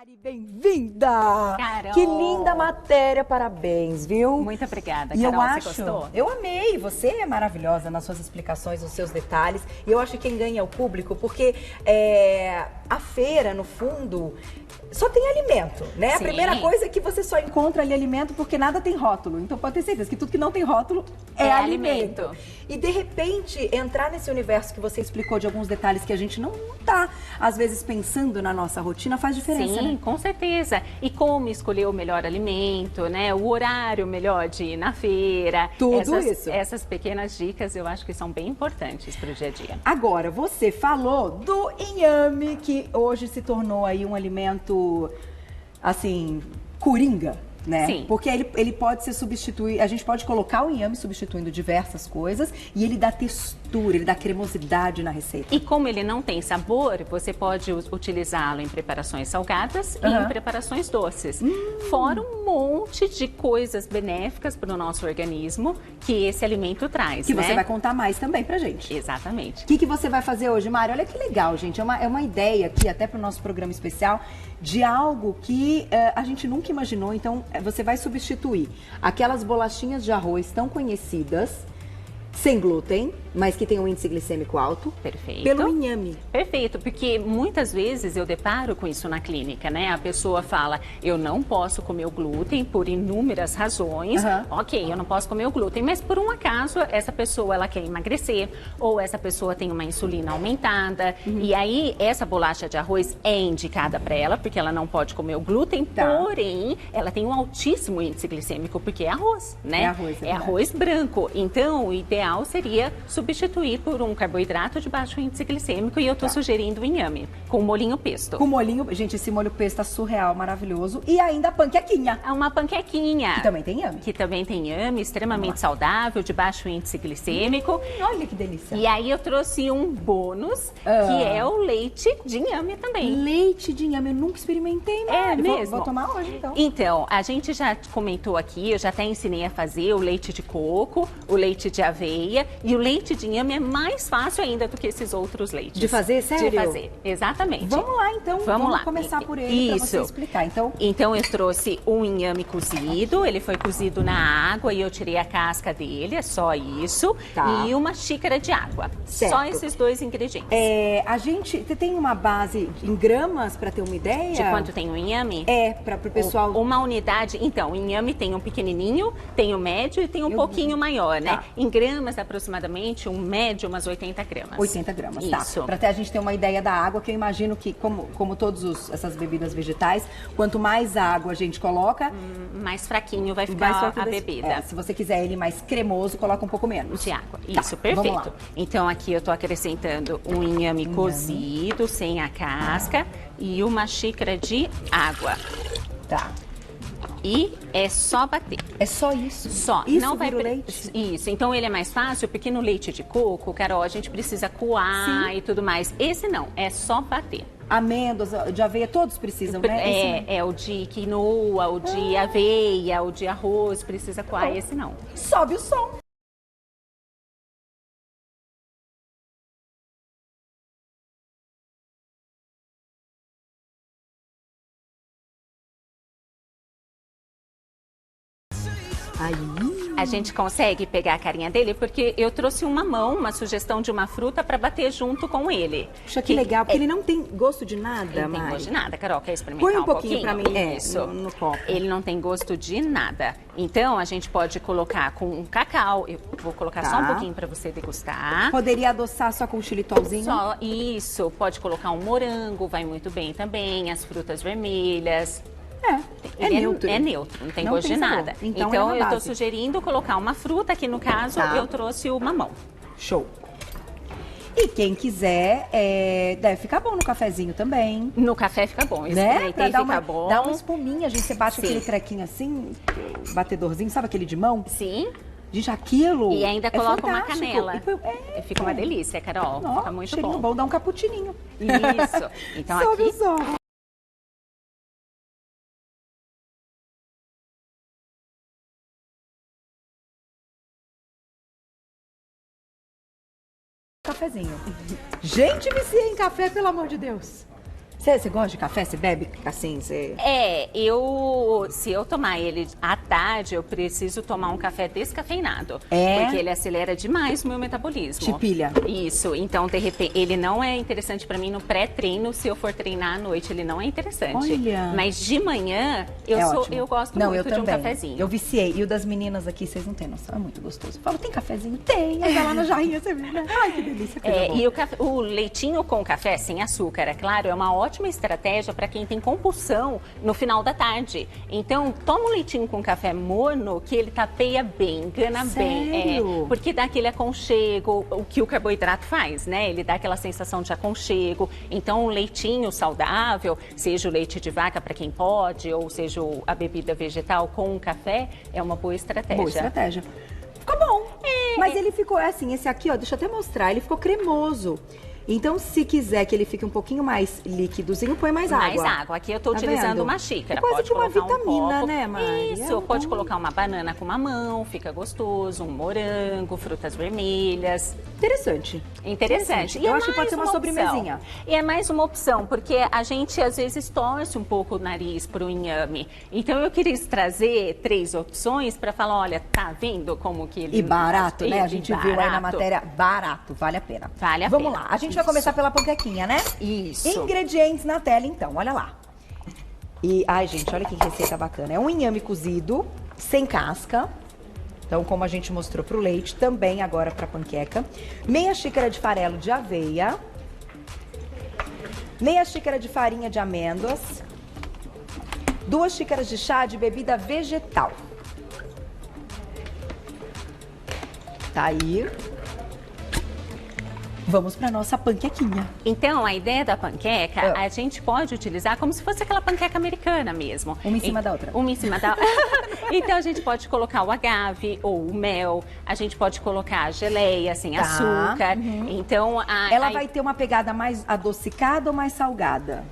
Mari, bem-vinda! Carol! Que linda matéria, parabéns, viu? Muito obrigada, E Carol, eu você gostou? eu amei, você é maravilhosa nas suas explicações, nos seus detalhes. E eu acho que quem ganha é o público, porque a feira, no fundo, só tem alimento, né? Sim. A primeira coisa é que você só encontra ali alimento porque nada tem rótulo. Então pode ter certeza que tudo que não tem rótulo é alimento. E de repente, entrar nesse universo que você explicou de alguns detalhes que a gente não tá, às vezes, pensando na nossa rotina, faz diferença, Sim, né? com certeza. E como escolher o melhor alimento, né? O horário melhor de ir na feira. Tudo isso. Essas pequenas dicas eu acho que são bem importantes para o dia a dia. Agora, você falou do inhame, que hoje se tornou aí um alimento, assim, coringa, né? Sim. Porque ele pode ser substituído, a gente pode colocar o inhame substituindo diversas coisas e ele dá textura, ele dá cremosidade na receita. E como ele não tem sabor, você pode utilizá-lo em preparações salgadas e em preparações doces. Fora um monte de coisas benéficas para o nosso organismo que esse alimento traz, Que né? você vai contar mais também pra gente. Exatamente. O que você vai fazer hoje, Mari? Olha que legal, gente. É uma ideia aqui, até para o nosso programa especial, de algo que a gente nunca imaginou. Então, você vai substituir aquelas bolachinhas de arroz tão conhecidas, sem glúten, mas que tem um índice glicêmico alto. Perfeito. Pelo inhame. Perfeito, porque muitas vezes eu deparo com isso na clínica, né? A pessoa fala, eu não posso comer o glúten por inúmeras razões. Ok, eu não posso comer o glúten, mas por um acaso essa pessoa ela quer emagrecer ou essa pessoa tem uma insulina aumentada e aí essa bolacha de arroz é indicada para ela porque ela não pode comer o glúten, porém ela tem um altíssimo índice glicêmico porque é arroz, né? É arroz, é verdade. Arroz branco. Então o ideal seria substituir por um carboidrato de baixo índice glicêmico e eu tô sugerindo o inhame com molhinho pesto. Com molhinho, gente, esse molho pesto tá surreal, maravilhoso. E ainda a panquequinha. É uma panquequinha. Que também tem inhame. Que também tem inhame, extremamente saudável, de baixo índice glicêmico. Olha que delícia. E aí eu trouxe um bônus, que é o leite de inhame também. Leite de inhame, eu nunca experimentei, Mari. É mesmo? Vou tomar hoje, então. Então, a gente já comentou aqui, eu já até ensinei a fazer o leite de coco, o leite de aveia e o leite de inhame é mais fácil ainda do que esses outros leites. De fazer, sério? De fazer, exatamente. Vamos lá, então. Vamos lá. Começar por ele para você explicar. Então, eu trouxe um inhame cozido, ele foi cozido na água e eu tirei a casca dele, é só isso. Tá. E uma xícara de água. Certo. Só esses dois ingredientes. A gente tem uma base em gramas para ter uma ideia? De quanto tem o inhame? Para o pessoal... Uma unidade, então, o inhame tem um pequenininho, tem o médio e tem um pouquinho maior, né? Tá. Em gramas, aproximadamente, um médio, umas 80 gramas. 80 gramas, Isso. tá. Para até a gente ter uma ideia da água, que eu imagino que, como todas essas bebidas vegetais, quanto mais água a gente coloca... mais fraquinho vai ficar a bebida. Se você quiser ele mais cremoso, coloca um pouco menos. De água. Tá, Isso, vamos perfeito. lá. Então, aqui eu tô acrescentando um inhame cozido, sem a casca, e uma xícara de água. Tá. E é só bater. É só isso? Só. Isso não vai vira o leite? Isso. Então ele é mais fácil, porque no leite de coco, Carol, a gente precisa coar e tudo mais. Esse não, é só bater. Amêndoas, de aveia, todos precisam, né? É o de quinoa, o de aveia, o de arroz, precisa coar, esse não. Sobe o som. Aí. A gente consegue pegar a carinha dele porque eu trouxe uma mão, uma sugestão de uma fruta para bater junto com ele. Puxa, que legal, porque ele não tem gosto de nada, Ele não tem Mari. gosto de nada, Carol, quer experimentar Põe um pouquinho pra mim, Isso. no copo. Ele não tem gosto de nada. Então, a gente pode colocar com um cacau. Eu vou colocar só um pouquinho para você degustar. Poderia adoçar só com um xilitolzinho? Só, isso. Pode colocar um morango, vai muito bem também. As frutas vermelhas. É neutro. É neutro, não tem Não gosto tem de sabor. nada. Então eu é uma estou base. sugerindo colocar uma fruta, que no caso eu trouxe o mamão. Show. E quem quiser, deve ficar bom no cafezinho também. No café fica bom, Né? experimentei, Pra dar fica bom. Dá uma espuminha, gente. Você bate Sim. aquele trequinho assim, batedorzinho, sabe aquele de mão? Sim. Gente, aquilo E ainda coloca uma fantástico. canela. E Fica uma delícia, Carol. Ó, Fica muito cheirinho bom. Dá um cappuccininho. Isso. Então Sobe aqui... o som. Cafezinho. Gente, viciei em café, pelo amor de Deus. Você gosta de café? Você bebe assim? Você... Se eu tomar ele à tarde, eu preciso tomar um café descafeinado. É? Porque ele acelera demais o meu metabolismo. Te pilha. Isso. Então, de repente, ele não é interessante para mim no pré-treino. Se eu for treinar à noite, ele não é interessante. Olha. Mas de manhã, eu gosto muito de um cafezinho. Eu viciei. E o das meninas aqui, vocês não têm noção, é muito gostoso. Falo, tem cafezinho? Tem. Aí vai lá na jarrinha, você vê, né? Ai, que delícia. E o leitinho com café, sem açúcar, é claro, é uma ótima estratégia para quem tem compulsão no final da tarde. Então, toma um leitinho com café morno que ele tapeia bem, engana bem. Porque dá aquele aconchego, o que o carboidrato faz, né? Ele dá aquela sensação de aconchego. Então, um leitinho saudável, seja o leite de vaca para quem pode, ou seja a bebida vegetal com um café, é uma boa estratégia. Boa estratégia. Ficou bom. Mas ele ficou assim, esse aqui, ó, deixa eu até mostrar, ele ficou cremoso. Então, se quiser que ele fique um pouquinho mais líquidozinho, põe mais água. Mais água. Aqui eu estou utilizando uma xícara. É quase pode que uma colocar vitamina, um copo. né, Mari? Isso, pode colocar uma banana com mamão, fica gostoso, um morango, frutas vermelhas. Interessante. E eu acho que pode ser uma sobremesinha. E é mais uma opção, porque a gente às vezes torce um pouco o nariz para o inhame. Então eu queria trazer 3 opções para falar, olha, tá vendo como que ele... E barato, né? A gente viu aí na matéria, barato, vale a pena. Vamos lá, a gente vai começar pela panquequinha, né? Isso. Ingredientes na tela, então, olha lá. E, ai, gente, olha que receita bacana. É um inhame cozido, sem casca. Então, como a gente mostrou pro leite, também agora pra panqueca. Meia xícara de farelo de aveia. Meia xícara de farinha de amêndoas. 2 xícaras de chá de bebida vegetal. Tá aí. Vamos para nossa panquequinha. Então, a ideia da panqueca, a gente pode utilizar como se fosse aquela panqueca americana mesmo. Uma em cima da outra. Uma em cima da outra. Então, a gente pode colocar o agave ou o mel. A gente pode colocar a geleia sem açúcar. Então, ela vai ter uma pegada mais adocicada ou mais salgada?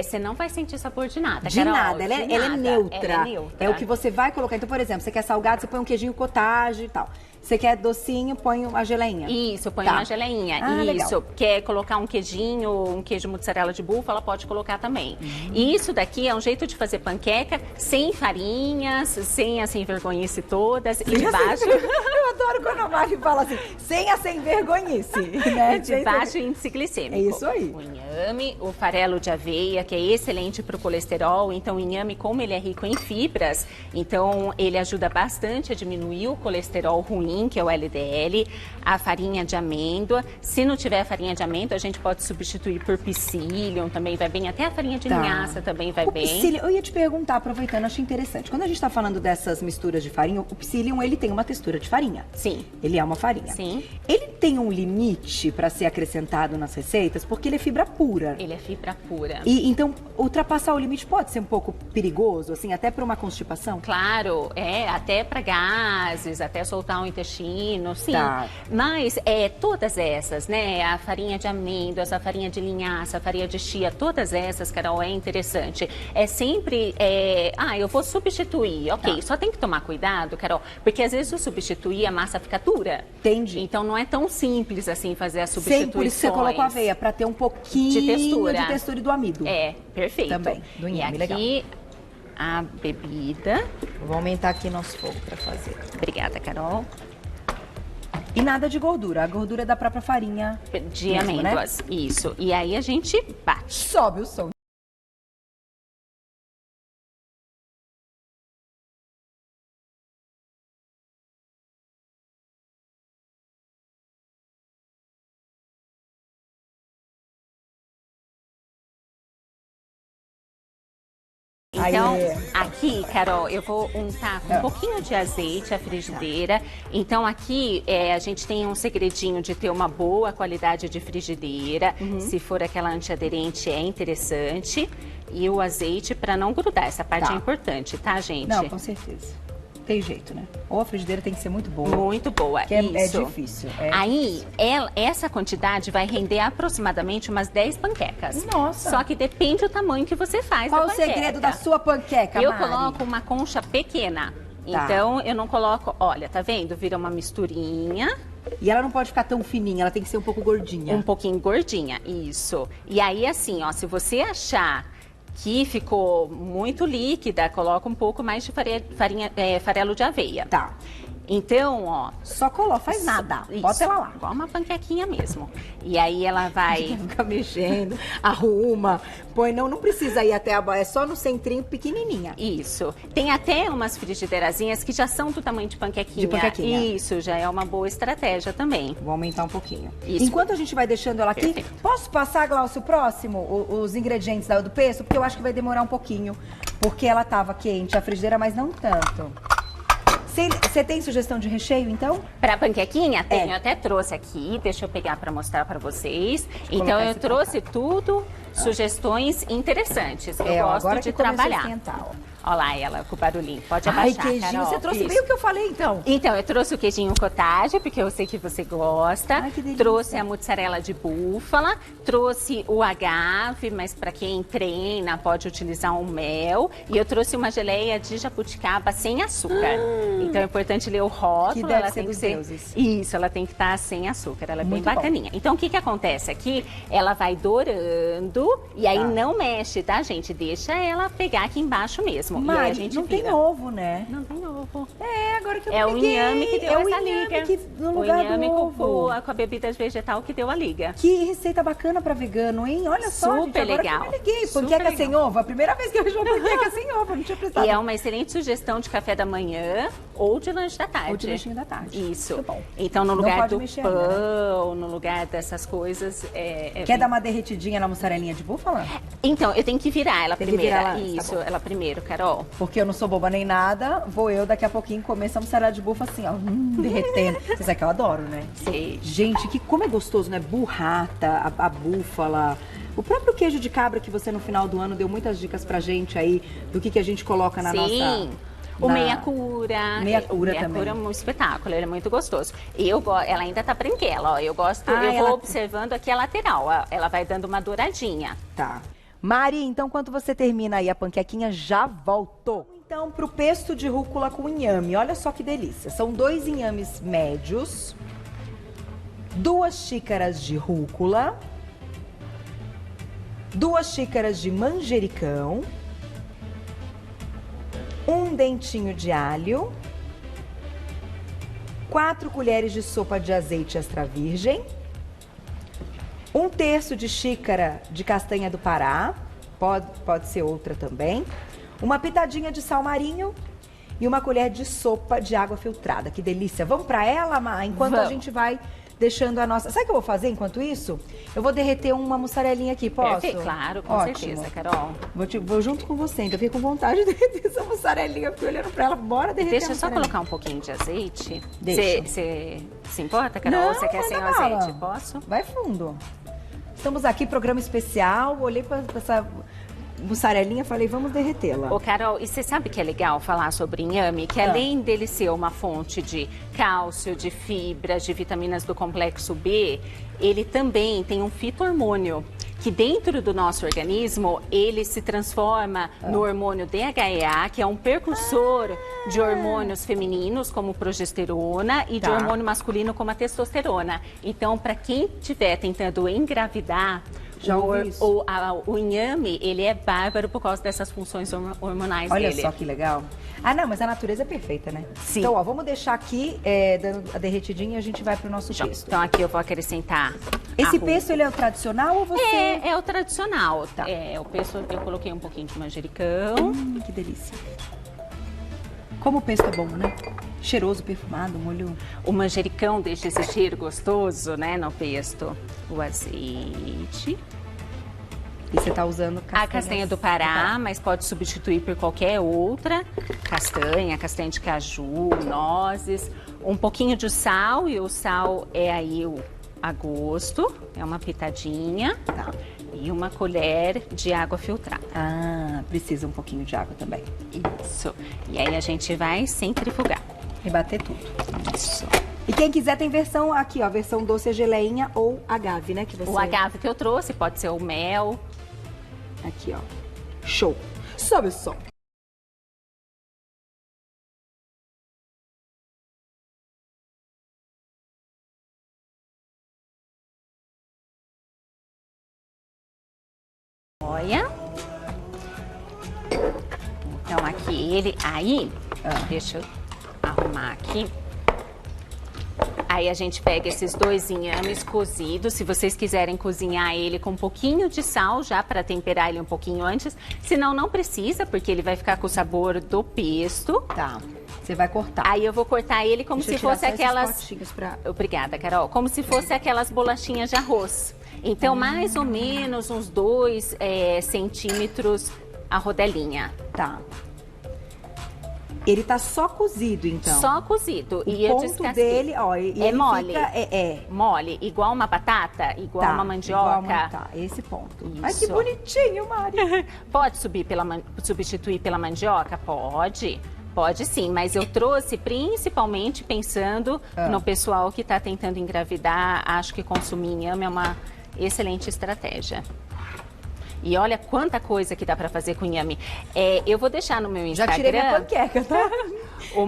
Você não vai sentir sabor de nada, De Carol, nada, ela é neutra. Ela é neutra. É o que você vai colocar. Então, por exemplo, você quer salgado, você põe um queijinho cottage e tal. Você quer docinho, põe a geleinha. Isso, põe uma geleinha. Isso. Legal. Quer colocar um queijinho, um queijo mussarela de búfala, pode colocar também. E isso daqui é um jeito de fazer panqueca sem farinhas, sem a sem vergonhice todas. E de baixo... Eu adoro quando a Mari fala assim, sem a sem vergonhice. Né? De baixo índice glicêmico. É isso aí. O inhame, o farelo de aveia, que é excelente para o colesterol. Então, o inhame, como ele é rico em fibras, então ele ajuda bastante a diminuir o colesterol ruim, que é o LDL, a farinha de amêndoa. Se não tiver farinha de amêndoa, a gente pode substituir por psyllium, também vai bem. Até a farinha de linhaça também vai bem. Psyllium, eu ia te perguntar, aproveitando, achei interessante. Quando a gente está falando dessas misturas de farinha, o psyllium, ele tem uma textura de farinha. Sim. Ele é uma farinha. Sim. Ele tem um limite para ser acrescentado nas receitas, porque ele é fibra pura. Ele é fibra pura. E então, ultrapassar o limite pode ser um pouco perigoso, assim, até para uma constipação? Claro, até para gases, até soltar um intestino, sim. Tá. Mas todas essas, né? A farinha de amêndoas, a farinha de linhaça, a farinha de chia, todas essas, Carol, é interessante. É sempre, eu vou substituir. Ok, só tem que tomar cuidado, Carol, porque às vezes o substituir, a massa fica dura. Entendi. Então não é tão simples assim fazer as substituições. Por isso você colocou aveia, para ter um pouquinho de textura e do amido. Perfeito. Também, do inhame, e aqui, legal. A bebida. Vou aumentar aqui nosso fogo para fazer. Obrigada, Carol. E nada de gordura, a gordura é da própria farinha de mesmo, amêndoas, né? Isso. E aí a gente bate. Sobe o som. Então, aqui, Carol, eu vou untar com um pouquinho de azeite a frigideira. Então, aqui a gente tem um segredinho de ter uma boa qualidade de frigideira. Se for aquela antiaderente, é interessante. E o azeite para não grudar. Essa parte é importante, tá, gente? Não, com certeza. Tem jeito, né? Ou a frigideira tem que ser muito boa. Muito boa, que isso. É difícil. Aí, essa quantidade vai render aproximadamente umas 10 panquecas. Nossa! Só que depende do tamanho que você faz. Qual o segredo da sua panqueca, Eu Mari? coloco uma concha pequena. Tá. Então, eu não coloco... Olha, tá vendo? Vira uma misturinha. E ela não pode ficar tão fininha, ela tem que ser um pouco gordinha. Um pouquinho gordinha, isso. E aí, assim, ó, se você achar que ficou muito líquida, coloca um pouco mais de farelo de aveia. Tá. Então, ó... Só coloca, faz nada. Isso, bota ela lá. Igual uma panquequinha mesmo. E aí ela vai... Fica mexendo, arruma, põe, não precisa ir até a boia, é só no centrinho pequenininha. Isso. Tem até umas frigideirazinhas que já são do tamanho de panquequinha. De panquequinha. Isso, já é uma boa estratégia também. Vou aumentar um pouquinho. Isso. Enquanto a gente vai deixando ela aqui, Perfeito. posso passar, Glaucio, o próximo, os ingredientes do pesto? Porque eu acho que vai demorar um pouquinho, porque ela tava quente, a frigideira, mas não tanto. Você tem sugestão de recheio, então? Pra panquequinha? Tenho, eu até trouxe aqui, deixa eu pegar pra mostrar pra vocês. Então eu trouxe tudo, sugestões interessantes que eu gosto agora de que começou a trabalhar. esquentar, ó. Olha lá ela com o barulhinho, pode Ai, abaixar, queijinho, Carol. você trouxe Isso. bem o que eu falei, então. Então, eu trouxe o queijinho cottage, porque eu sei que você gosta. Ai, que delícia. Trouxe a mussarela de búfala, trouxe o agave, mas para quem treina pode utilizar um mel. E eu trouxe uma geleia de jabuticaba sem açúcar. Então é importante ler o rótulo. Que deve ela ser tem que dos ser deuses. Isso, ela tem que estar sem açúcar, ela é Muito bem bom. bacaninha. Então o que acontece aqui? Ela vai dourando e aí Tá. não mexe, tá, gente? Deixa ela pegar aqui embaixo mesmo. E aí a Mari, gente não tem vira. ovo, né? Não tem ovo. É, agora que eu É o peguei. inhame que deu é essa o inhame liga. que no O lugar inhame do com ovo. a bebida vegetal que deu a liga. Que receita bacana pra vegano, hein? Olha só, gente, Super agora legal. que eu me liguei. Super Panqueca legal. sem ovo, a primeira vez que eu vejo uma panqueca sem ovo, eu não tinha prestado. E é uma excelente sugestão de café da manhã ou de lanche da tarde. Ou de lanchinho da tarde. Isso. Muito bom. Então, no Não lugar pode do mexer pão, ainda, né? no lugar dessas coisas... Quer dar uma derretidinha na mussarelinha de búfala? Então, eu tenho que virar ela Tem que primeiro. virar ela, tá Isso, bom. ela primeiro, Carol. Porque eu não sou boba nem nada, vou eu daqui a pouquinho comer essa mussarela de búfala assim, ó, derretendo. Você sabe que eu adoro, né? Sei. Gente, como é gostoso, né? Burrata, a búfala. O próprio queijo de cabra que você no final do ano deu muitas dicas pra gente aí do que a gente coloca na nossa... Sim. O na- meia-cura. Meia-cura também. Meia-cura é um espetáculo, ele é muito gostoso. Ela ainda tá branquela, ó. Eu gosto, Ah, eu ela- vou observando aqui a lateral, ó. Ela vai dando uma douradinha. Tá. Mari, então, enquanto você termina aí a panquequinha, já voltou. Então, pro pesto de rúcula com inhame, olha só que delícia. São 2 inhames médios, 2 xícaras de rúcula, 2 xícaras de manjericão, 1 dentinho de alho, 4 colheres de sopa de azeite extra virgem, 1/3 de xícara de castanha do Pará, pode ser outra também, uma pitadinha de sal marinho e uma colher de sopa de água filtrada. Que delícia! Vamos pra ela, Má? Enquanto a Vamos. gente vai deixando a nossa... Sabe o que eu vou fazer enquanto isso? Eu vou derreter uma mussarelinha aqui, posso? Perfeito, claro, com Ótimo. certeza, Carol. Vou junto com você, então fiquei com vontade de derreter essa mussarelinha, fiquei olhando pra ela, bora derreter Deixa a eu só mussarelinha. colocar um pouquinho de azeite. Deixa. Você se importa, Carol? Não, Ou você quer sem o manda bala. azeite? Posso? Vai fundo. Estamos aqui, programa especial, olhei pra essa mussarelinha, falei, vamos derretê-la. Ô, Carol, e você sabe que é legal falar sobre inhame? Que além dele ser uma fonte de cálcio, de fibras, de vitaminas do complexo B, ele também tem um fito-hormônio, que dentro do nosso organismo, ele se transforma no hormônio DHEA, que é um precursor de hormônios femininos, como progesterona, e de Tá. hormônio masculino, como a testosterona. Então, para quem estiver tentando engravidar, Já ouvi isso. o inhame, ele é bárbaro por causa dessas funções hormonais Olha dele. só que legal. Ah, não, mas a natureza é perfeita, né? Sim. Então, ó, vamos deixar aqui, dando a derretidinha e a gente vai pro nosso pesto. Então, aqui eu vou acrescentar Esse arroz. pesto, ele é o tradicional ou você... É o tradicional. Tá. É, o pesto, eu coloquei um pouquinho de manjericão. Que delícia. Como o pesto é bom, né? Cheiroso, perfumado, molho... O manjericão deixa esse cheiro gostoso, né, no pesto. O azeite. E você tá usando A castanha do Pará, mas pode substituir por qualquer outra. Castanha de caju, nozes. Um pouquinho de sal, e o sal é aí a gosto. É uma pitadinha. Tá. E uma colher de água filtrada. Ah, precisa um pouquinho de água também. Isso. E aí a gente vai centrifugar. Rebater tudo. Isso. E quem quiser tem versão aqui, ó, versão doce, geleinha ou agave, né? Que você... O agave que eu trouxe pode ser o mel. Aqui, ó. Show. Sobe o som. Joia. Então, aqui ele... Aí, deixa eu arrumar aqui. Aí a gente pega esses 2 inhames cozidos. Se vocês quiserem cozinhar ele com um pouquinho de sal já para temperar ele um pouquinho antes. Senão não precisa, porque ele vai ficar com o sabor do pesto. Tá. Você vai cortar. Aí eu vou cortar ele como se fosse aquelas... Pra... Obrigada, Carol. Como se fosse aquelas bolachinhas de arroz. Então, mais ou menos uns 2 centímetros a rodelinha. Tá. Ele tá só cozido, então? Só cozido. O ponto dele, ó, é mole. Fica, mole. Igual uma batata, igual uma mandioca. Tá, esse ponto. Isso. Ai, que bonitinho, Mari. Pode substituir pela mandioca? Pode. Pode sim, mas eu trouxe principalmente pensando no pessoal que está tentando engravidar. Acho que consumir inhame é uma excelente estratégia. E olha quanta coisa que dá para fazer com inhame. Eu vou deixar no meu Instagram... Já tirei minha panqueca, tá?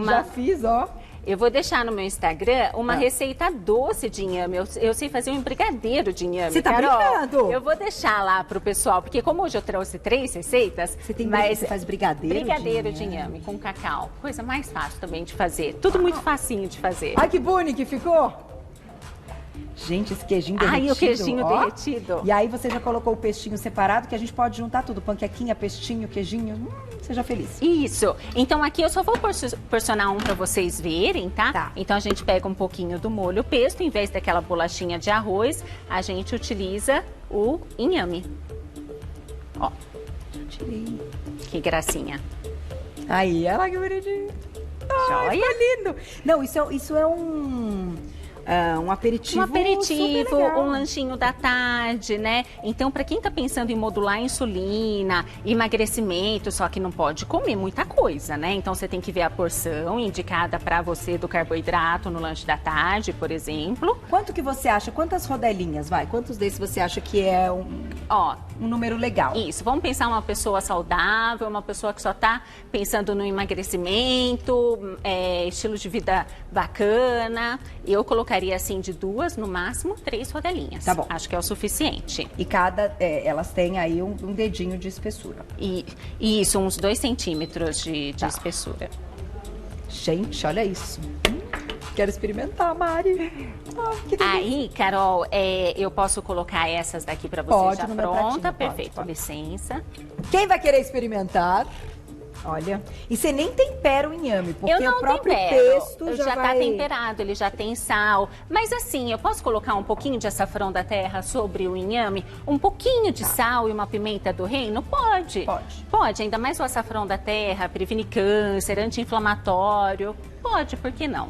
Já fiz, ó. Eu vou deixar no meu Instagram uma receita doce de inhame. Eu sei fazer um brigadeiro de inhame. Você tá Carol, brincando? Eu vou deixar lá pro pessoal, porque como hoje eu trouxe 3 receitas... Você faz brigadeiro? Brigadeiro de inhame com cacau. Coisa mais fácil também de fazer. Tudo muito facinho de fazer. Ai, que bonito que ficou! Gente, esse queijinho derretido. Ai, o queijinho derretido. E aí você já colocou o peixinho separado, que a gente pode juntar tudo. Panquequinha, peixinho, queijinho. Seja feliz. Isso. Então aqui eu só vou porcionar um pra vocês verem, tá? Tá. Então a gente pega um pouquinho do molho pesto, em vez daquela bolachinha de arroz, a gente utiliza o inhame. Ó. Já tirei. Que gracinha. Aí, olha lá que bonitinho. Ai, Joia? tá lindo. Não, isso é um aperitivo. Um aperitivo, super legal. um lanchinho da tarde, né? Então, para quem tá pensando em modular a insulina, emagrecimento, só que não pode comer muita coisa, né? Então, você tem que ver a porção indicada para você do carboidrato no lanche da tarde, por exemplo. Quanto que você acha? Quantas rodelinhas, vai? Quantos desses você acha que é um número legal? Isso, vamos pensar uma pessoa saudável, uma pessoa que só tá pensando no emagrecimento, estilo de vida bacana. Eu colocaria assim de 2, no máximo 3 rodelinhas. Tá bom. Acho que é o suficiente. E elas têm aí um dedinho de espessura. E isso, uns 2 centímetros de espessura. Gente, olha isso. Quero experimentar, Mari. Que delícia. Aí, Carol, eu posso colocar essas daqui pra você Pode, já no meu pronta? pratinho, Perfeito, pode. Licença. Quem vai querer experimentar? Olha, e você nem tempera o inhame, porque Eu não o próprio tempero, pesto já vai... tá temperado, ele já tem sal. Mas assim, eu posso colocar um pouquinho de açafrão da terra sobre o inhame? Um pouquinho de sal e uma pimenta do reino? Pode. Pode. Pode, ainda mais o açafrão da terra, previne câncer, anti-inflamatório. Pode, por que não?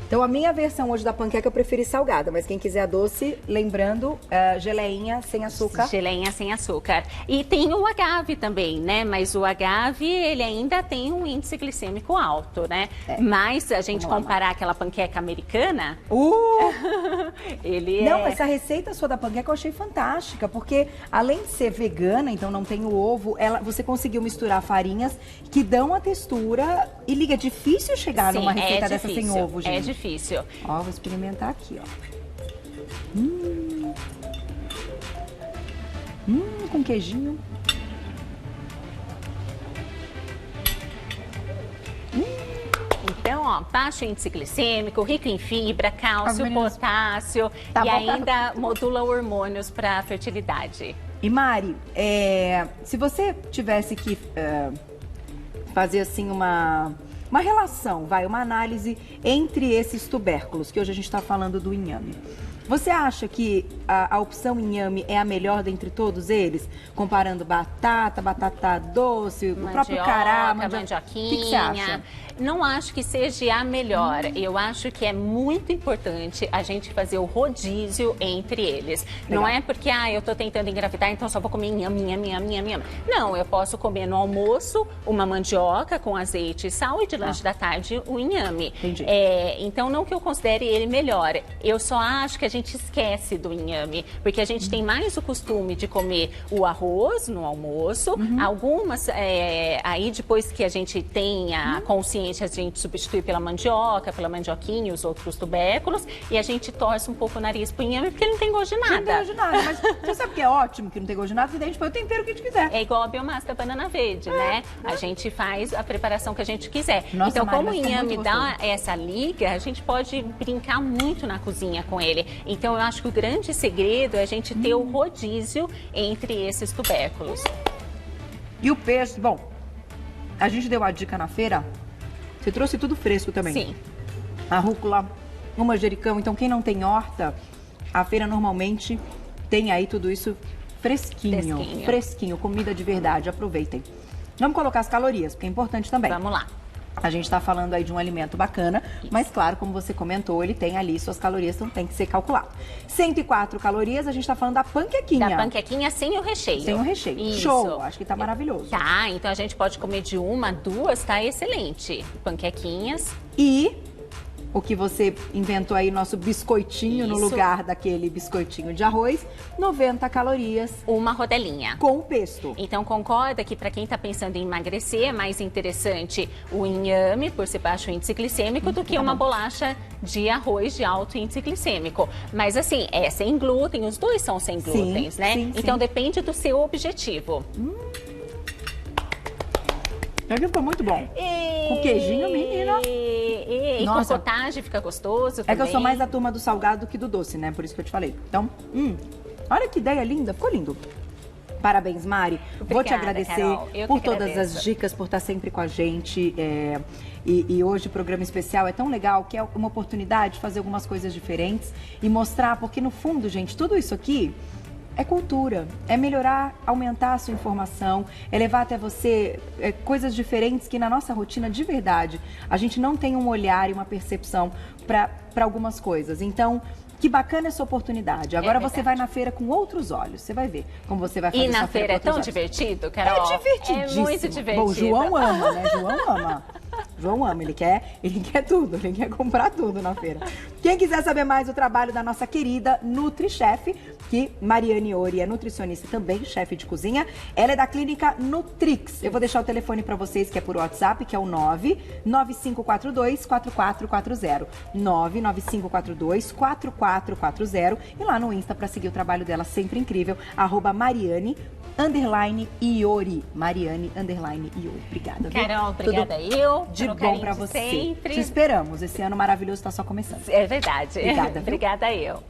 Então, a minha versão hoje da panqueca eu preferi salgada, mas quem quiser doce, lembrando, geleinha sem açúcar. Geleinha sem açúcar. E tem o agave também, né? Mas o agave, ele ainda tem um índice glicêmico alto, né? Mas se a gente comparar aquela panqueca americana, ele Não, essa receita sua da panqueca eu achei fantástica, porque além de ser vegana, então não tem o ovo, você conseguiu misturar farinhas que dão a textura e liga, é difícil chegar numa receita dessa sem ovo, gente. É difícil. Ó, vou experimentar aqui, ó. Com queijinho. Então, ó, baixo índice glicêmico, rico em fibra, cálcio, potássio Tá e bom, ainda modula hormônios para fertilidade. E Mari, se você tivesse que fazer assim uma relação, uma análise entre esses tubérculos, que hoje a gente está falando do inhame. Você acha que a opção inhame é a melhor dentre todos eles? Comparando batata doce, o próprio cará, mandioquinha. O que você acha? Não acho que seja a melhor. Eu acho que é muito importante a gente fazer o rodízio entre eles. Legal. Não é porque, eu tô tentando engravidar, então só vou comer inhame. Não, eu posso comer no almoço uma mandioca com azeite e sal e de lanche da tarde o inhame. Entendi. Então, não que eu considere ele melhor. Eu só acho que a gente esquece do inhame, porque a gente tem mais o costume de comer o arroz no almoço, algumas, aí depois que a gente tem a consciência, a gente substitui pela mandioca, pela mandioquinha, os outros tubérculos, e a gente torce um pouco o nariz pro inhame, porque ele não tem gosto de nada. Não tem gosto de nada, mas você sabe que é ótimo que não tem gosto de nada, porque daí a gente põe o tempero que a gente quiser. É igual a biomassa da banana verde, né? A gente faz a preparação que a gente quiser. Nossa, então, Mari, como o vai ser inhame muito dá gostoso. essa liga, a gente pode brincar muito na cozinha com ele. Então, eu acho que o grande segredo é a gente ter o rodízio entre esses tubérculos. E o peixe, bom, a gente deu a dica na feira, você trouxe tudo fresco também. Sim. A rúcula, o manjericão, então quem não tem horta, a feira normalmente tem aí tudo isso fresquinho, fresquinho, comida de verdade, aproveitem. Vamos colocar as calorias, porque é importante também. Vamos lá. A gente está falando aí de um alimento bacana, mas claro, como você comentou, ele tem ali suas calorias, então tem que ser calculado. 104 calorias, a gente está falando da panquequinha. Da panquequinha sem o recheio. Sem o recheio. Isso. Show, acho que tá maravilhoso. Tá, então a gente pode comer de uma, duas, tá excelente. Panquequinhas. E o que você inventou aí, nosso biscoitinho no Isso. lugar daquele biscoitinho de arroz, 90 calorias Uma rodelinha. com o pesto. Então concorda que para quem está pensando em emagrecer é mais interessante o inhame, por ser baixo índice glicêmico, do que uma bolacha de arroz de alto índice glicêmico. Mas assim, é sem glúten, os dois são sem glúten, né? sim, então sim. depende do seu objetivo. Ficou muito bom. Com queijinho, menina. E com Nossa. cottage fica gostoso também. É que eu sou mais da turma do salgado do que do doce, né? Por isso que eu te falei. Então, olha que ideia linda, ficou lindo. Parabéns, Mari. Vou te Obrigada, agradecer Carol. Eu por que todas agradeço. as dicas, por estar sempre com a gente. E hoje o programa especial é tão legal que é uma oportunidade de fazer algumas coisas diferentes e mostrar, porque no fundo, gente, tudo isso aqui é cultura, é melhorar, aumentar a sua informação, é levar até você coisas diferentes que na nossa rotina, de verdade, a gente não tem um olhar e uma percepção para algumas coisas. Então, que bacana essa oportunidade. Agora você vai na feira com outros olhos, você vai ver como você vai fazer E na essa feira é com outros tão olhos. divertido, Carol? É divertidíssimo. É muito divertido. Bom, o João ama, né? João ama. João ama, ele quer tudo, ele quer comprar tudo na feira. Quem quiser saber mais do trabalho da nossa querida NutriChef, que Mariane Ori é nutricionista e também, chefe de cozinha, ela é da clínica Nutrix. Eu vou deixar o telefone para vocês, que é por WhatsApp, que é o 99542-4440. 99542-4440. E lá no Insta para seguir o trabalho dela, sempre incrível, @Mariane_Iori. Mariane_Iori. Obrigada. viu? Carol, obrigada eu. De pelo bom carinho pra de você. sempre. Te esperamos. Esse ano maravilhoso está só começando. É verdade. Obrigada, viu? Obrigada eu.